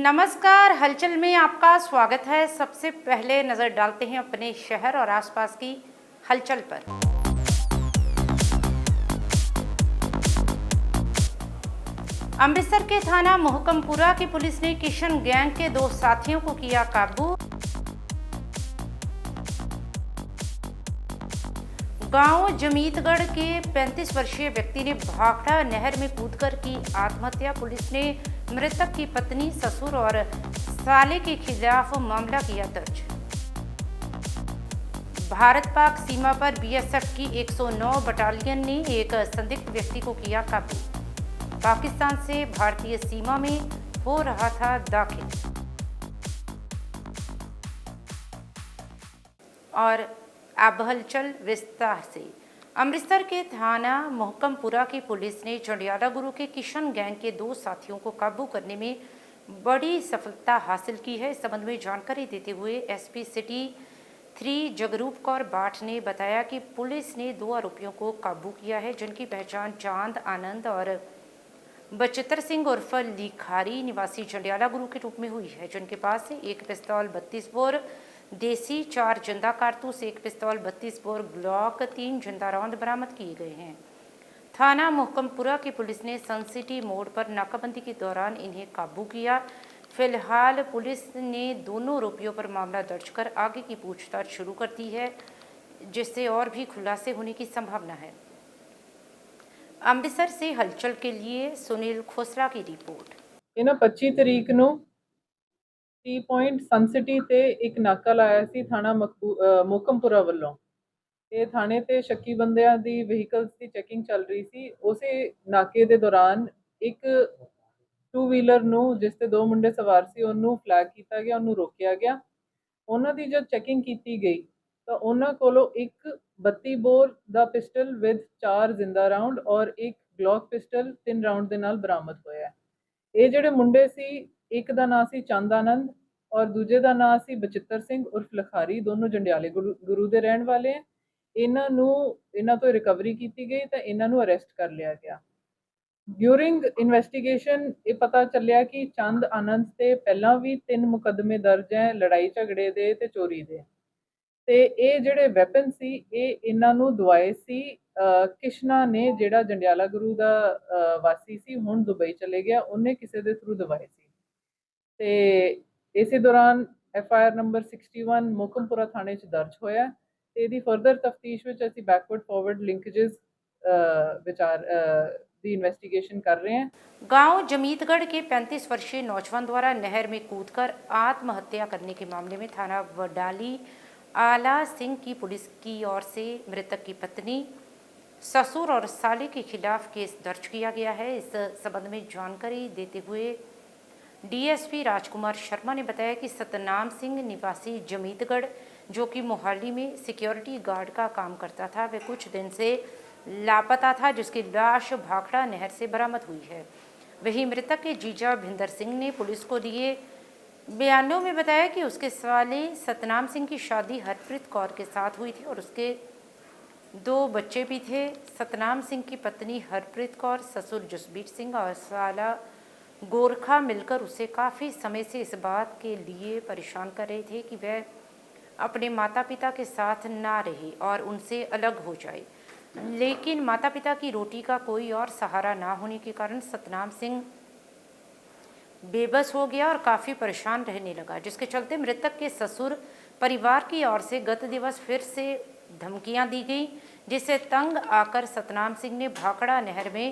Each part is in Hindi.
नमस्कार, हलचल में आपका स्वागत है। सबसे पहले नजर डालते हैं अपने शहर और आसपास की हलचल पर। अमृतसर के थाना मोहकमपुरा की पुलिस ने किशन गैंग के 2 साथियों को किया काबू। गांव जमीतगढ़ के 35 वर्षीय व्यक्ति ने भाखड़ा नहर में कूदकर की आत्महत्या। पुलिस ने मृतक की पत्नी, ससुर और साले के खिलाफ मामला किया दर्ज। भारत पाक सीमा पर बीएसएफ की 109 बटालियन ने एक संदिग्ध व्यक्ति को किया काबू। पाकिस्तान से भारतीय सीमा में हो रहा था दाखिल। और अब हलचल विस्तार से। अमृतसर के थाना मोहकमपुरा की पुलिस ने जंडियाला गुरु के किशन गैंग के 2 साथियों को काबू करने में बड़ी सफलता हासिल की है। इस संबंध में जानकारी देते हुए एसपी सिटी 3 जगरूप कौर बाट ने बताया कि पुलिस ने 2 आरोपियों को काबू किया है, जिनकी पहचान चांद आनंद और बचित्र सिंह उर्फ लिखारी निवासी जंडियाला गुरु के रूप में हुई है, जिनके पास से 1 पिस्तौल 32 बोर देसी, 4 जिंदा कारतूस, 1 पिस्तौल 32 बोर ग्लॉक, 3 जिंदा रौंद बरामद किए गए हैं। थाना मोहकमपुरा की पुलिस ने सन सिटी मोड़ पर नाकाबंदी के दौरान इन्हें काबू किया। फिलहाल पुलिस ने दोनों आरोपियों पर मामला दर्ज कर आगे की पूछताछ शुरू कर दी है, जिससे और भी खुलासे होने की संभावना है। अमृतसर से हलचल के लिए सुनील खोसला की रिपोर्ट। इन्हें 25 तरीक ਨੂੰ टी पॉइंट सन सिटी ते एक नाका लाया सी थाना मोहकमपुरा ਵੱਲੋਂ। ਇਹ थाने ते शक्की ਬੰਦਿਆਂ ਦੀ ਵਹੀਕਲਸ ਦੀ ਚੈਕਿੰਗ ਚੱਲ ਰਹੀ ਸੀ। ਉਸੇ ਨਾਕੇ ਦੇ ਦੌਰਾਨ ਇੱਕ 2 ਵੀਲਰ ਨੂੰ ਜਿਸ ਤੇ 2 ਮੁੰਡੇ ਸਵਾਰ ਸੀ ਉਹਨੂੰ ਫਲੈਗ ਕੀਤਾ ਗਿਆ, ਉਹਨੂੰ ਰੋਕਿਆ ਗਿਆ। ਉਹਨਾਂ ਦੀ ਜਦ ਚੈਕਿੰਗ ਕੀਤੀ ਗਈ ਤਾਂ ਉਹਨਾਂ ਕੋਲੋਂ ਇੱਕ 32 ਬੋਰ ਦਾ ਪਿਸਟਲ ਵਿਦ 4 ਜ਼ਿੰਦਾ ਰਾਉਂਡ ਔਰ ਇੱਕ ਗਲੌਕ ਪਿਸਟਲ 3 ਰਾਉਂਡ ਦੇ ਨਾਲ ਬਰਾਮਦ ਹੋਇਆ। ਇਹ ਜਿਹੜੇ ਮੁੰਡੇ ਸੀ, ਇੱਕ ਦਾ ਨਾਂ ਸੀ ਚੰਦ ਆਨੰਦ और दूजे का नाम सी बचित्र सिंह उर्फ लिखारी, दोनों जंडियाले गुरु के रहने वाले हैं। इन्हों तो रिकवरी की गई तो इन्हों अरेस्ट कर लिया गया। ड्यूरिंग इन्वेस्टिगेशन ये पता चलिया कि चंद आनंद से पहला भी 3 मुकदमे दर्ज हैं लड़ाई झगड़े दे ते चोरी दे। ते ये जिहड़े वैपन सी ये इन्हों दवाए सी किशना ने, जिहड़ा जंडियाला गुरु का वासी सी, हुण दुबई चले गया, उन्हें किसी के थ्रू दवाए सी। ते इसी दौरान FIR नंबर 61 मोहकमपुरा थाने दर्ज होया। इसकी फर्दर तफ्तीश में असीं बैकवर्ड फॉरवर्ड लिंकेजेस विचार दी इन्वेस्टिगेशन कर रहे हैं। गांव जमीतगढ़ के 35 वर्षीय नौजवान द्वारा नहर में कूदकर आत्महत्या करने के मामले में थाना वडाली आला सिंह की पुलिस की ओर से मृतक की पत्नी, ससुर और साले के खिलाफ केस दर्ज किया गया है। इस संबंध में जानकारी देते हुए डीएसपी राजकुमार शर्मा ने बताया कि सतनाम सिंह निवासी जमीतगढ़, जो कि मोहाली में सिक्योरिटी गार्ड का काम करता था, वह कुछ दिन से लापता था, जिसकी लाश भाखड़ा नहर से बरामद हुई है। वहीं मृतक के जीजा भिंदर सिंह ने पुलिस को दिए बयानों में बताया कि उसके साले सतनाम सिंह की शादी हरप्रीत कौर के साथ हुई थी और उसके 2 बच्चे भी थे। सतनाम सिंह की पत्नी हरप्रीत कौर, ससुर जसबीर सिंह और साला गोरखा मिलकर उसे काफ़ी समय से इस बात के लिए परेशान कर रहे थे कि वह अपने माता पिता के साथ ना रहे और उनसे अलग हो जाए, लेकिन माता पिता की रोटी का कोई और सहारा ना होने के कारण सतनाम सिंह बेबस हो गया और काफ़ी परेशान रहने लगा, जिसके चलते मृतक के ससुर परिवार की ओर से गत दिवस फिर से धमकियां दी गई, जिससे तंग आकर सतनाम सिंह ने भाखड़ा नहर में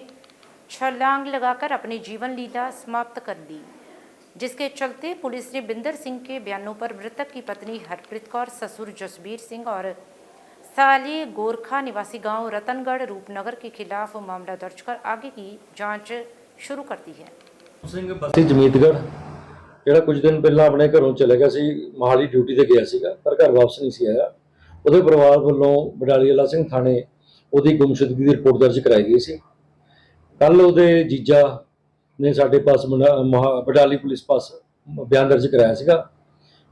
छलांग लगाकर अपनी जीवन लीला समाप्त कर ली, जिसके चलते पुलिस ने बिंदर सिंह के बयानों पर मृतक की पत्नी हरप्रीत कौर, ससुर जसबीर सिंह और साले गोरखा निवासी गांव रतनगढ़ रूपनगर के खिलाफ मामला दर्ज कर आगे की जांच शुरू कर दी है। सिंह बसी जमीतगढ़ ਜਿਹੜਾ कुछ दिन पहला अपने घरों चले गया सी, मोहाली ड्यूटी ते गया सीगा, पर घर वापस नहीं सी आया। ਉਹਦੇ ਪਰਿਵਾਰ ਵੱਲੋਂ ਬਡਾਲੀ ਵਾਲਾ ਸਿੰਘ ਥਾਣੇ ਉਹਦੀ ਗੁੰਮਸ਼ੁਦਗੀ ਦੀ ਰਿਪੋਰਟ ਦਰਜ ਕਰਾਈ ਗਈ ਸੀ। कल ਉਹਦੇ जीजा ने साढ़े पास बटाली पुलिस पास बयान दर्ज कराया सीगा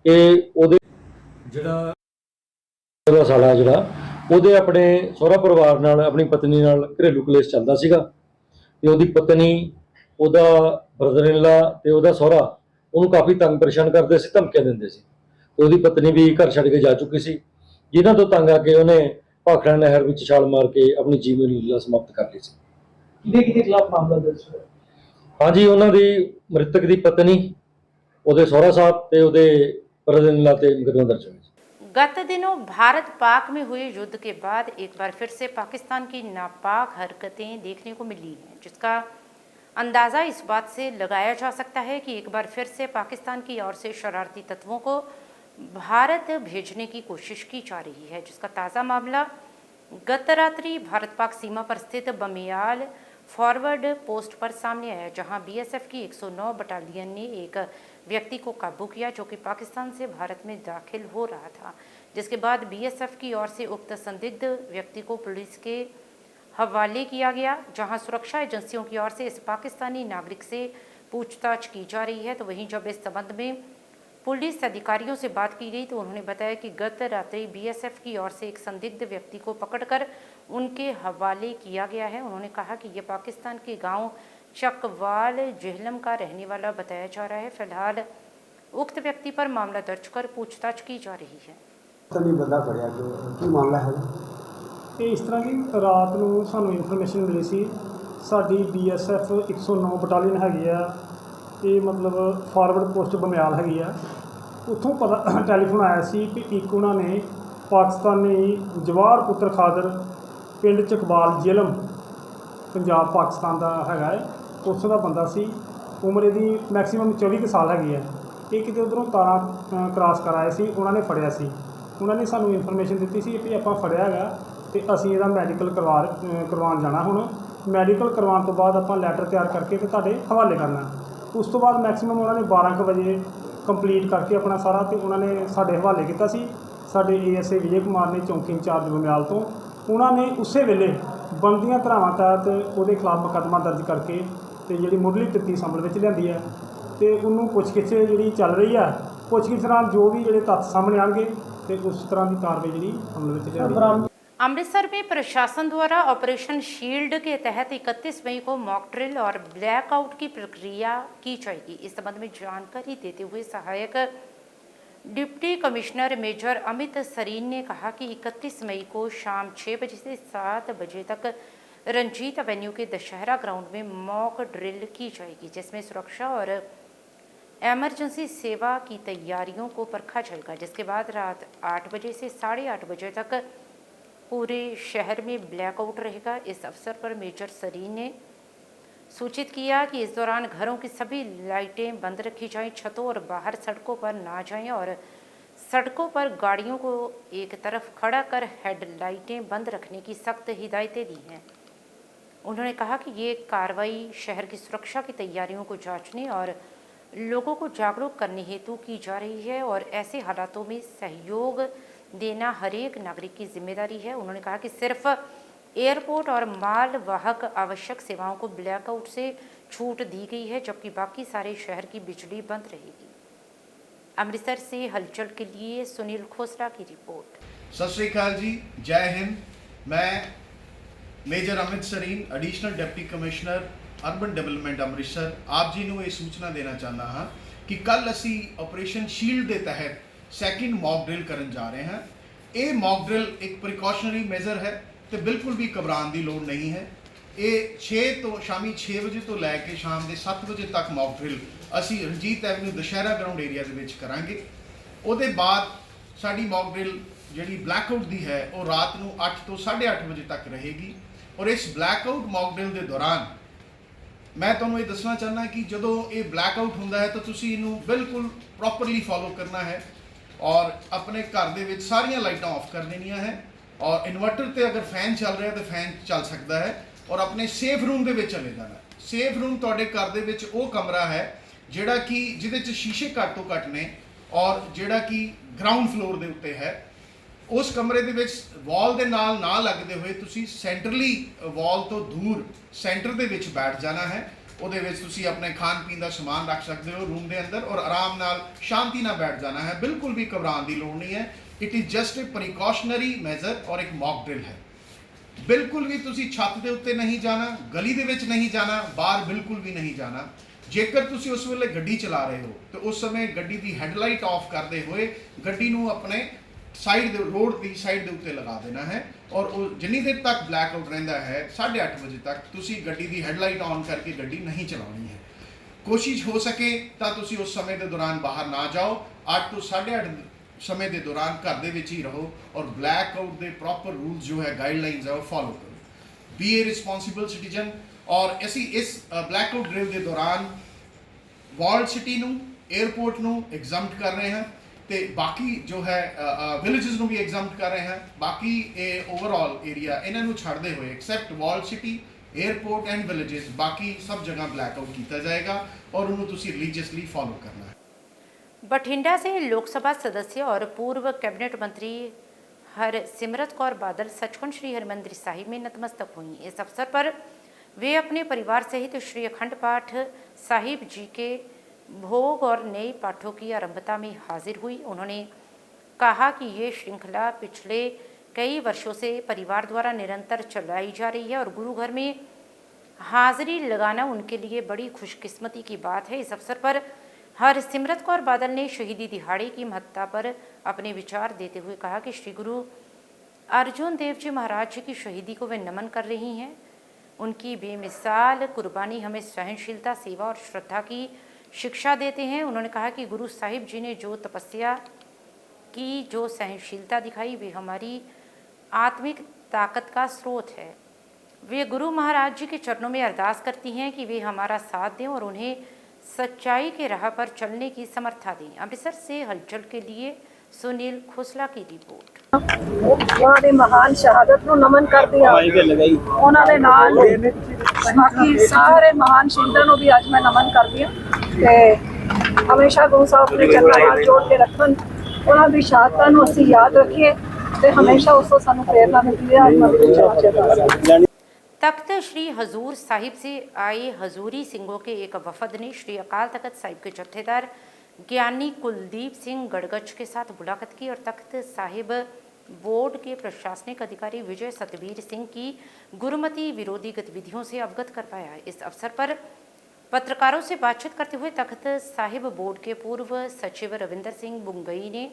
कि ਉਹਦੇ ਜਿਹੜਾ ਸਾਲਾ ਜਿਹੜਾ ਉਹਦੇ ਆਪਣੇ ਸਹੁਰਾ ਪਰਿਵਾਰ ਨਾਲ ਆਪਣੀ ਪਤਨੀ ਨਾਲ ਘਰੇਲੂ ਕਲੇਸ਼ ਚੱਲਦਾ ਸੀਗਾ ਤੇ ਉਹਦੀ ਪਤਨੀ, ਉਹਦਾ ਬ੍ਰਦਰ ਇਨ ਲਾ ਤੇ ਉਹਦਾ ਸਹੁਰਾ ਉਹਨੂੰ ਕਾਫੀ ਤੰਗ ਪਰੇਸ਼ਾਨ ਕਰਦੇ ਸੀ, ਧਮਕੀਆਂ ਦਿੰਦੇ ਸੀ ਤੇ ਉਹਦੀ ਪਤਨੀ ਵੀ ਘਰ ਛੱਡ ਕੇ ਜਾ ਚੁੱਕੀ ਸੀ, ਜਿਨ੍ਹਾਂ ਤੋਂ ਤੰਗ ਆ ਕੇ ਉਹਨੇ ਭਾਖੜਾ ਨਹਿਰ ਵਿੱਚ ਛਾਲ ਮਾਰ ਕੇ ਆਪਣੀ ਜੀਵਨ ਲੀਲਾ ਸਮਾਪਤ ਕਰ ਲਈ ਸੀ। ਕਿਹਦੇ ਖਿਲਾਫ ਮਾਮਲਾ ਦਰਜ ਹੋਇਆ? ਹਾਂਜੀ, ਉਹਨਾਂ ਦੀ ਮ੍ਰਿਤਕ ਦੀ ਪਤਨੀ, ਉਹਦੇ सहुरा साहब ਤੇ ਉਹਦੇ brother-in-law ਤੇ मुकदमा दर्ज हुआ। गत दिनों भारत पाक में हुए युद्ध के बाद एक बार फिर से पाकिस्तान की नापाक हरकतें देखने को मिली हैं, जिसका अंदाज़ा इस बात से लगाया जा सकता है कि एक बार फिर से पाकिस्तान की ओर से शरारती तत्वों को भारत भेजने की कोशिश की जा रही है, जिसका ताज़ा मामला गत रात्रि भारत पाक सीमा पर स्थित बमियाल फॉरवर्ड पोस्ट पर सामने आया, जहां बीएसएफ की 109 बटालियन ने एक व्यक्ति को काबू किया जो कि पाकिस्तान से भारत में दाखिल हो रहा था, जिसके बाद बीएसएफ की ओर से उक्त संदिग्ध व्यक्ति को पुलिस के हवाले किया गया, जहां सुरक्षा एजेंसियों की ओर से इस पाकिस्तानी नागरिक से पूछताछ की जा रही है। तो वहीं जब इस संबंध में पुलिस अधिकारियों से बात की गई तो उन्होंने बताया कि गत रात्रि बीएसएफ की ओर से एक संदिग्ध व्यक्ति को पकड़कर उनके हवाले किया गया है। उन्होंने कहा कि ये पाकिस्तान के गांव चकवाल जेहलम का रहने वाला बताया जा रहा है। फिलहाल उक्त व्यक्ति पर मामला दर्ज कर पूछताछ की जा रही है। नहीं बंदा फड़िया की मामला है ਇਹ ਇਸ ਤਰ੍ਹਾਂ ਕਿ ਰਾਤ ਨੂੰ ਸਾਨੂੰ ਇਨਫੋਰਮੇਸ਼ਨ ਮਿਲੀ ਸੀ, ਸਾਡੀ BSF 109 ਬਟਾਲੀਅਨ ਹੈਗੀ ਆ, ਇਹ ਮਤਲਬ ਫਾਰਵਰਡ ਪੋਸਟ ਬਮਿਆਲ ਹੈਗੀ ਆ, ਉੱਥੋਂ ਪਤਾ ਟੈਲੀਫੋਨ ਆਇਆ ਸੀ ਕਿ ਇੱਕ ਉਹਨਾਂ ਨੇ ਪਾਕਿਸਤਾਨੀ ਜਵਾਹਰ ਪੁੱਤਰ ਖਾਦਰ ਪਿੰਡ ਚਕਬਾਲ ਜੇਲਮ ਪੰਜਾਬ ਪਾਕਿਸਤਾਨ ਦਾ ਹੈਗਾ ਹੈ, ਉੱਥੋਂ ਦਾ ਬੰਦਾ ਸੀ, ਉਮਰ ਇਹਦੀ ਮੈਕਸਿਮਮ 24 ਕੁ ਸਾਲ ਹੈਗੀ ਹੈ। ਇਹ ਕਿਤੇ ਉੱਧਰੋਂ ਤਾਰਾਂ ਕ੍ਰਾਸ ਕਰ ਆਏ ਸੀ, ਉਹਨਾਂ ਨੇ ਫੜਿਆ ਸੀ, ਉਹਨਾਂ ਨੇ ਸਾਨੂੰ ਇਨਫੋਰਮੇਸ਼ਨ ਦਿੱਤੀ ਸੀ ਕਿ ਆਪਾਂ ਫੜਿਆ ਹੈਗਾ ਤੇ ਅਸੀਂ ਇਹਦਾ ਮੈਡੀਕਲ ਕਰਵਾਉਣ ਜਾਣਾ। ਹੁਣ ਮੈਡੀਕਲ ਕਰਵਾਉਣ ਤੋਂ ਬਾਅਦ ਆਪਾਂ ਲੈਟਰ ਤਿਆਰ ਕਰਕੇ ਤੇ ਤੁਹਾਡੇ ਹਵਾਲੇ ਕਰਨਾ। ਉਸ ਤੋਂ ਬਾਅਦ ਮੈਕਸਿਮਮ ਉਹਨਾਂ ਨੇ 12 ਕੁ ਵਜੇ ਕੰਪਲੀਟ ਕਰਕੇ ਆਪਣਾ ਸਾਰਾ ਤੇ ਉਹਨਾਂ ਨੇ ਸਾਡੇ ਹਵਾਲੇ ਕੀਤਾ ਸੀ। ਸਾਡੇ ASA ਵਿਜੇ ਕੁਮਾਰ ਨੇ ਚੌਂਕੀ ਇੰਚਾਰਜ ਬਮਿਆਲ ਤੋਂ, ਉਹਨਾਂ ਨੇ ਉਸੇ ਵੇਲੇ ਬਣਦੀਆਂ ਧਾਰਾਵਾਂ ਤਹਿਤ ਉਹਦੇ ਖਿਲਾਫ ਮੁਕੱਦਮਾ ਦਰਜ ਕਰਕੇ ਤੇ ਜਿਹੜੀ ਮੁੱਢਲੀ ਤਫਤੀਸ਼ ਅਮਲ ਵਿੱਚ ਲਿਆਂਦੀ ਹੈ ਤੇ ਉਹਨੂੰ ਪੁੱਛਗਿੱਛ ਜਿਹੜੀ ਚੱਲ ਰਹੀ ਹੈ। ਪੁੱਛਗਿੱਛ ਨਾਲ ਜੋ ਵੀ ਜਿਹੜੇ तथ्य ਸਾਹਮਣੇ ਆਉਣਗੇ ਤੇ ਉਸ ਤਰ੍ਹਾਂ ਦੀ ਕਾਰਵਾਈ ਜਿਹੜੀ ਅਮਲ ਵਿੱਚ ਲਿਆਂਦੀ। अमृतसर में प्रशासन द्वारा ऑपरेशन शील्ड के तहत 31 मई को मॉक ड्रिल और ब्लैकआउट की प्रक्रिया की जाएगी। इस संबंध में जानकारी देते हुए सहायक deputy commissioner major Amit Sareen ने कहा कि 31 मई को शाम 6 बजे से 7 बजे तक रंजीत एवेन्यू के दशहरा ग्राउंड में मॉक ड्रिल की जाएगी, जिसमें सुरक्षा और एमरजेंसी सेवा की तैयारियों को परखा जाएगा। जिसके बाद रात 8 बजे से 8:30 बजे तक पूरे शहर में ब्लैकआउट रहेगा। इस अवसर पर मेजर सरीन ने सूचित किया कि इस दौरान घरों की सभी लाइटें बंद रखी जाएं, छतों और बाहर सड़कों पर ना जाएं और सड़कों पर गाड़ियों को एक तरफ खड़ा कर हेडलाइटें बंद रखने की सख्त हिदायतें दी हैं। उन्होंने कहा कि ये कार्रवाई शहर की सुरक्षा की तैयारियों को जांचने और लोगों को जागरूक करने हेतु की जा रही है और ऐसे हालातों में सहयोग देना हर एक नागरिक की जिम्मेदारी है। उन्होंने कहा कि सिर्फ एयरपोर्ट और माल वाहक आवश्यक सेवाओं को ब्लैकआउट से छूट दी गई है, जबकि बाकी सारे शहर की बिजली बंद रहेगी। अमृतसर से हलचल के लिए सुनील खोसला की रिपोर्ट। सत श्री अकाल जी, जय हिंद। मैं major Amit Sareen, additional deputy commissioner urban development Amritsar, आप जी ਨੂੰ ਇਹ ਸੂਚਨਾ ਦੇਣਾ ਚਾਹੁੰਦਾ ਹਾਂ ਕਿ ਕੱਲ ਅਸੀਂ ਆਪਰੇਸ਼ਨ ਸ਼ੀਲਡ ਦੇ ਤਹਿਤ ਸੈਕਿੰਡ ਮੌਕ ਡਰਿਲ ਕਰਨ ਜਾ ਰਹੇ ਹਾਂ। ਇਹ ਮੌਕ ਡਰਿਲ ਇੱਕ ਪ੍ਰੀਕਾਸ਼ਨਰੀ ਮੈਜ਼ਰ ਹੈ ਤੇ ਬਿਲਕੁਲ ਵੀ ਘਬਰਾਉਣ ਦੀ ਲੋੜ ਨਹੀਂ ਹੈ। ਇਹ ਸ਼ਾਮੀ 6 ਵਜੇ ਤੋਂ ਲੈ ਕੇ ਸ਼ਾਮ ਦੇ 7 ਵਜੇ ਤੱਕ ਮੌਕ ਡਰਿਲ ਅਸੀਂ Ranjit avenue Dussehra ground area ਦੇ ਵਿੱਚ ਕਰਾਂਗੇ। ਉਹਦੇ ਬਾਅਦ ਸਾਡੀ ਮੌਕ ਡਰਿਲ ਜਿਹੜੀ ਬਲੈਕਆਊਟ ਦੀ ਹੈ ਉਹ ਰਾਤ ਨੂੰ 8 ਤੋਂ 8:30 ਵਜੇ ਤੱਕ ਰਹੇਗੀ। ਔਰ ਇਸ ਬਲੈਕਆਊਟ ਮੌਕ ਡਰਿਲ ਦੇ ਦੌਰਾਨ ਮੈਂ ਤੁਹਾਨੂੰ ਇਹ ਦੱਸਣਾ ਚਾਹੁੰਦਾ ਕਿ ਜਦੋਂ ਇਹ ਬਲੈਕਆਊਟ ਹੁੰਦਾ ਹੈ ਤਾਂ ਤੁਸੀਂ ਇਹਨੂੰ ਬਿਲਕੁਲ ਪ੍ਰੋਪਰਲੀ ਫੋਲੋ ਕਰਨਾ ਹੈ और अपने घर ਦੇ ਵਿੱਚ ਸਾਰੀਆਂ ਲਾਈਟਾਂ ਆਫ ਕਰ ਦੇਣੀਆਂ ਹੈ और ਇਨਵਰਟਰ ਤੇ ਅਗਰ ਫੈਨ ਚੱਲ ਰਿਹਾ ਤਾਂ ਫੈਨ ਚੱਲ ਸਕਦਾ ਹੈ और ਆਪਣੇ ਸੇਫ ਰੂਮ ਦੇ ਵਿੱਚ ਚਲੇ ਜਾਣਾ। ਸੇਫ ਰੂਮ ਤੁਹਾਡੇ ਘਰ ਦੇ ਵਿੱਚ ਉਹ ਕਮਰਾ ਹੈ ਜਿਹੜਾ ਕਿ ਜਿਹਦੇ 'ਚ ਸ਼ੀਸ਼ੇ ਘੱਟ ਤੋਂ ਘੱਟ ਨੇ ਔਰ ਜਿਹੜਾ ਕਿ ਗਰਾਊਂਡ ਫਲੋਰ ਦੇ ਉੱਤੇ ਹੈ। ਉਸ ਕਮਰੇ ਦੇ ਵਿੱਚ ਵਾਲ ਦੇ ਨਾਲ ਨਾ ਲੱਗਦੇ ਹੋਏ ਤੁਸੀਂ ਸੈਂਟਰਲੀ ਵਾਲ ਤੋਂ ਦੂਰ ਸੈਂਟਰ ਦੇ ਵਿੱਚ ਬੈਠ ਜਾਣਾ ਹੈ। ਉਹਦੇ ਵਿੱਚ ਤੁਸੀਂ ਆਪਣੇ ਖਾਣ ਪੀਣ ਦਾ ਸਮਾਨ ਰੱਖ ਸਕਦੇ ਹੋ ਰੂਮ ਦੇ ਅੰਦਰ ਔਰ ਆਰਾਮ ਨਾਲ ਸ਼ਾਂਤੀ ਨਾਲ ਬੈਠ ਜਾਣਾ ਹੈ। ਬਿਲਕੁਲ ਵੀ ਘਬਰਾਉਣ ਦੀ ਲੋੜ ਨਹੀਂ ਹੈ। It is just a precautionary measure ਔਰ ਇੱਕ ਮੌਕ ਡਰਿਲ ਹੈ। ਬਿਲਕੁਲ ਵੀ ਤੁਸੀਂ ਛੱਤ ਦੇ ਉੱਤੇ ਨਹੀਂ ਜਾਣਾ, ਗਲੀ ਦੇ ਵਿੱਚ ਨਹੀਂ ਜਾਣਾ, ਬਾਹਰ ਬਿਲਕੁਲ ਵੀ ਨਹੀਂ ਜਾਣਾ। ਜੇਕਰ ਤੁਸੀਂ ਉਸ ਵੇਲੇ ਗੱਡੀ ਚਲਾ ਰਹੇ ਹੋ ਤੇ ਉਸ ਸਮੇਂ ਗੱਡੀ ਦੀ ਹੈਡਲਾਈਟ ਆਫ ਕਰਦੇ ਹੋਏ ਗੱਡੀ ਨੂੰ ਆਪਣੇ ਸਾਈਡ ਦੇ ਰੋਡ ਦੀ ਸਾਈਡ ਦੇ ਉੱਤੇ ਲਗਾ ਦੇਣਾ ਹੈ ਔਰ ਉਹ ਜਿੰਨੀ ਦੇਰ ਤੱਕ ਬਲੈਕ ਆਊਟ ਰਹਿੰਦਾ ਹੈ 8:30 ਵਜੇ ਤੱਕ ਤੁਸੀਂ ਗੱਡੀ ਦੀ ਹੈਡਲਾਈਟ ਔਨ ਕਰਕੇ ਗੱਡੀ ਨਹੀਂ ਚਲਾਉਣੀ ਹੈ। ਕੋਸ਼ਿਸ਼ ਹੋ ਸਕੇ ਤਾਂ ਤੁਸੀਂ ਉਸ ਸਮੇਂ ਦੇ ਦੌਰਾਨ ਬਾਹਰ ਨਾ ਜਾਓ। 8 ਤੋਂ 8:30 ਸਮੇਂ ਦੇ ਦੌਰਾਨ ਘਰ ਦੇ ਵਿੱਚ ਹੀ ਰਹੋ ਔਰ ਬਲੈਕ ਆਊਟ ਦੇ ਪ੍ਰੋਪਰ ਰੂਲਸ ਜੋ ਹੈ ਗਾਈਡਲਾਈਨਸ ਹੈ ਉਹ ਫੋਲੋ ਕਰੋ। B A responsible citizen. ਔਰ ਅਸੀਂ ਇਸ ਬਲੈਕ ਆਊਟ ਡਰਿਲ ਦੇ ਦੌਰਾਨ ਵਾਲਡ ਸਿਟੀ ਨੂੰ 에ਅਰਪੋਰਟ ਨੂੰ ਐਗਜ਼ੈਂਪਟ ਕਰ ਰਹੇ ਹਾਂ ਤੇ ਬਾਕੀ ਜੋ ਹੈ ਵਿਲੇजेस ਨੂੰ ਵੀ ਐਗਜ਼ੈਂਪਟ ਕਰ ਰਹੇ ਹਾਂ। ਬਾਕੀ ਇਹ ਓਵਰਆਲ ਏਰੀਆ ਇਹਨਾਂ ਨੂੰ ਛੱਡਦੇ ਹੋਏ accept walled city airport and villages बाकी सब जगह ब्लैकआउट किया जाएगा और उन्होंने तुसी रिलीजियसली फॉलो करना है। बठिंडा से लोकसभा सदस्य और पूर्व कैबिनेट मंत्री हरसिमरत कौर बादल सचखंड श्री हरमंदिर साहिब में नतमस्तक हुई। इस अवसर पर वे अपने परिवार सहित श्री अखंड पाठ साहिब जी के भोग और नए पाठों की आरंभता में हाजिर हुई। उन्होंने कहा कि ये श्रृंखला पिछले कई वर्षों से परिवार द्वारा निरंतर चलाई जा रही है और गुरु घर में हाजिरी लगाना उनके लिए बड़ी खुशकिस्मती की बात है। इस अवसर पर हरसिमरत कौर बादल ने शहीदी दिहाड़े की महत्ता पर अपने विचार देते हुए कहा कि श्री गुरु अर्जुन देव जी महाराज जी की शहीदी को वे नमन कर रही हैं। उनकी बेमिसाल कुर्बानी हमें सहनशीलता, सेवा और श्रद्धा की शिक्षा देते हैं। उन्होंने कहा कि गुरु साहिब जी ने जो तपस्या की, जो सहनशीलता दिखाई, वे हमारी आत्मिक ताकत का स्रोत है। वे गुरु महाराज जी के चरणों में अरदास करती हैं कि वे हमारा साथ दें और उन्हें सच्चाई के राह पर चलने की समर्था दें। अमृतसर से हलचल के लिए सुनील खोसला की रिपोर्ट। ਉਹਨਾਂ ਦੀ ਮਹਾਨ ਸ਼ਹਾਦਤ ਨੂੰ ਨਮਨ ਕਰਦੀ ਹਾਂ। ਉਹਨਾਂ ਦੇ ਨਾਲ ਬਾਕੀ ਸਾਰੇ ਮਹਾਨ ਸ਼ਹੀਦਾਂ ਨੂੰ ਵੀ ਅੱਜ ਮੈਂ ਨਮਨ ਕਰਦੀ ਹਾਂ ਤੇ ਹਮੇਸ਼ਾ ਗੁਰੂ ਸਾਹਿਬ ਆਪਣੇ ਚਰਨਾਂ ਨਾਲ ਜੋੜ ਕੇ ਰੱਖਣ। ਉਹਨਾਂ ਦੀ ਸ਼ਹਾਦਤਾਂ ਨੂੰ ਅਸੀਂ ਯਾਦ ਰੱਖੀਏ ਤੇ ਹਮੇਸ਼ਾ ਉਸ ਤੋਂ ਸਾਨੂੰ ਪ੍ਰੇਰਨਾ ਮਿਲਦੀ ਹੈ। ਅੱਜ ਮੈਂ ਵਿਚਾਰ तख्त श्री हजूर साहिब से आए हजूरी सिंहों के एक वफद ने श्री अकाल तख्त साहिब के जत्थेदार ज्ञानी कुलदीप सिंह गड़गच के साथ मुलाकात की और तख्त साहिब बोर्ड के प्रशासनिक अधिकारी विजय सतबीर सिंह की गुरुमति विरोधी गतिविधियों से अवगत कर पाया। इस अवसर पर पत्रकारों से बातचीत करते हुए तख्त साहिब बोर्ड के पूर्व सचिव रविंदर सिंह बुंगई ने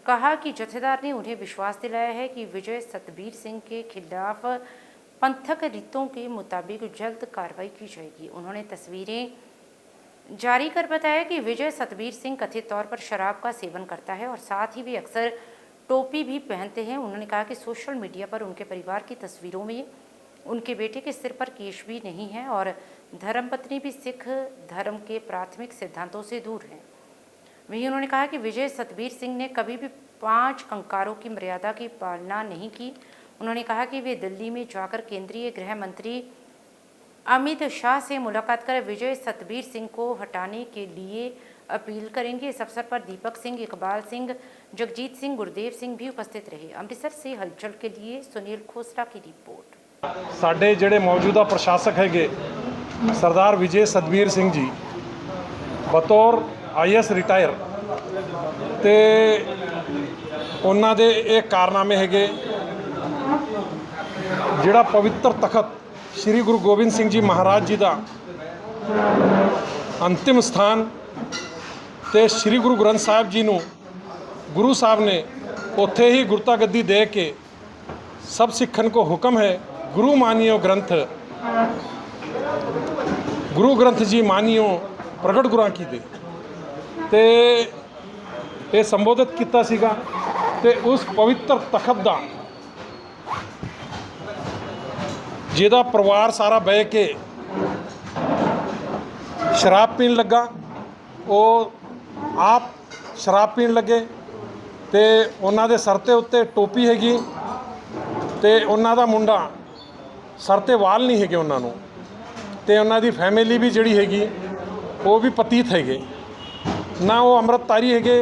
कहा कि जत्थेदार ने उन्हें विश्वास दिलाया है कि विजय सतबीर सिंह के खिलाफ पंथक रीतों के मुताबिक जल्द कार्रवाई की जाएगी। उन्होंने तस्वीरें जारी कर बताया कि विजय सतबीर सिंह कथित तौर पर शराब का सेवन करता है और साथ ही वे अक्सर टोपी भी पहनते हैं। उन्होंने कहा कि सोशल मीडिया पर उनके परिवार की तस्वीरों में उनके बेटे के सिर पर केश भी नहीं है और धर्मपत्नी भी सिख धर्म के प्राथमिक सिद्धांतों से दूर हैं। वहीं उन्होंने कहा कि विजय सतबीर सिंह ने कभी भी 5 कंकारों की मर्यादा की पालना नहीं की। उन्होंने कहा कि वे दिल्ली में जाकर केंद्रीय गृह मंत्री अमित शाह से मुलाकात कर विजय सतबीर सिंह को हटाने के लिए अपील करेंगे। इस अवसर पर दीपक सिंह, इकबाल सिंह, जगजीत सिंह, गुरदेव सिंह भी उपस्थित रहे। अमृतसर से हलचल के लिए सुनील खोसला की रिपोर्ट। साडे जिहड़े मौजूदा प्रशासक हैगे सरदार विजय सतबीर सिंह जी बतौर IAS रिटायर ते उन्हां दे ये कारनामे हैगे जिहड़ा पवित्र तखत श्री गुरु गोबिंद सिंह जी महाराज जी का अंतिम स्थान ते श्री गुरु ग्रंथ साहिब जी नूं गुरु साहब ने उत्थे ही गुरता गद्दी दे के सब सिखन को हुक्म है गुरु मानियो ग्रंथ गुरु ग्रंथ जी मानियो प्रगट गुरां की दे ते ये संबोधित किया सीगा ते उस पवित्र तखत का जिहदा परिवार सारा बह के शराब पीन लगा वो आप शराब पीन लगे तो उन्हां दे सर ते उत्ते टोपी हैगी ते उन्हां दा मुंडा सर ते वाल नहीं हैगे उन्हां नूं ते उन्हां दी फैमिली भी जिहड़ी हैगी वो भी पतीत हैगे ना वो अमृतधारी हैगे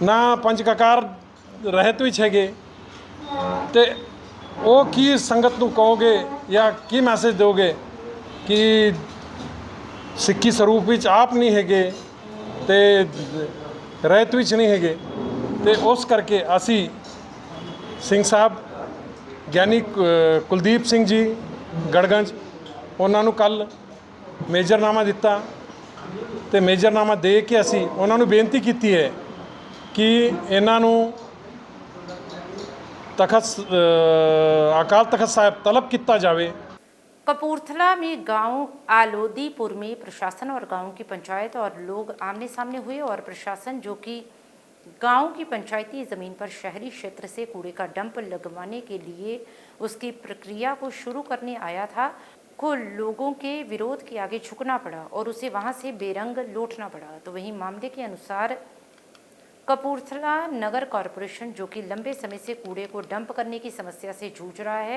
ना पंच ककार रहत विच हैगे ते वो की संगत नूं कहोगे या की मैसेज दोगे कि सिक्खी स्वरूप विच आप नहीं हैगे ते रहत विच नहीं हैगे ते उस करके असी सिंह साहब ज्ञानी कुलदीप सिंह जी गड़गंज उन्हां नूं कल ਮੇਜਰਨਾਮਾ ਦਿੱਤਾ ਤੇ ਮੇਜਰਨਾਮਾ ਦੇ ਕੇ ਅਸੀਂ ਉਹਨਾਂ ਨੂੰ ਬੇਨਤੀ ਕੀਤੀ ਹੈ ਕਿ ਇਹਨਾਂ ਨੂੰ अकाल तख्त साहब तलब किया जाए। कपूरथला में गांव आलोदीपुर में प्रशासन और गांव की पंचायत और लोग आमने सामने हुए और प्रशासन जो कि गांव की पंचायती ज़मीन पर शहरी क्षेत्र से कूड़े का डंप लगवाने के लिए उसकी प्रक्रिया को शुरू करने आया था को लोगों के विरोध के आगे झुकना पड़ा और उसे वहां से बेरंग लौटना पड़ा। तो वहीं मामले के अनुसार कपूरथला नगर कॉरपोरेशन जो कि लंबे समय से कूड़े को डंप करने की समस्या से जूझ रहा है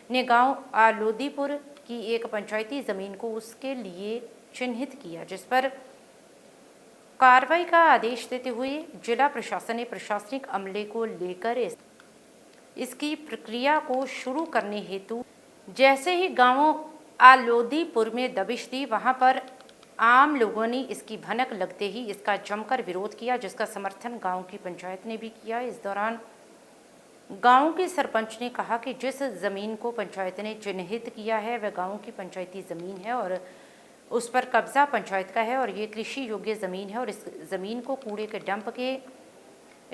ने गांव आलोदीपुर की एक पंचायती ज़मीन को उसके लिए चिन्हित किया, जिस पर कार्रवाई का आदेश देते हुए जिला प्रशासन ने प्रशासनिक अमले को लेकर इसकी प्रक्रिया को शुरू करने हेतु जैसे ही गांव आलोदीपुर में दबिश दी, वहां पर आम लोगों ने इसकी भनक लगते ही इसका जमकर विरोध किया, जिसका समर्थन गांव की पंचायत ने भी किया। इस दौरान गांव के सरपंच ने कहा कि जिस ज़मीन को पंचायत ने चिन्हित किया है वह गांव की पंचायती ज़मीन है और उस पर कब्ज़ा पंचायत का है और ये कृषि योग्य ज़मीन है और इस ज़मीन को कूड़े के डंप के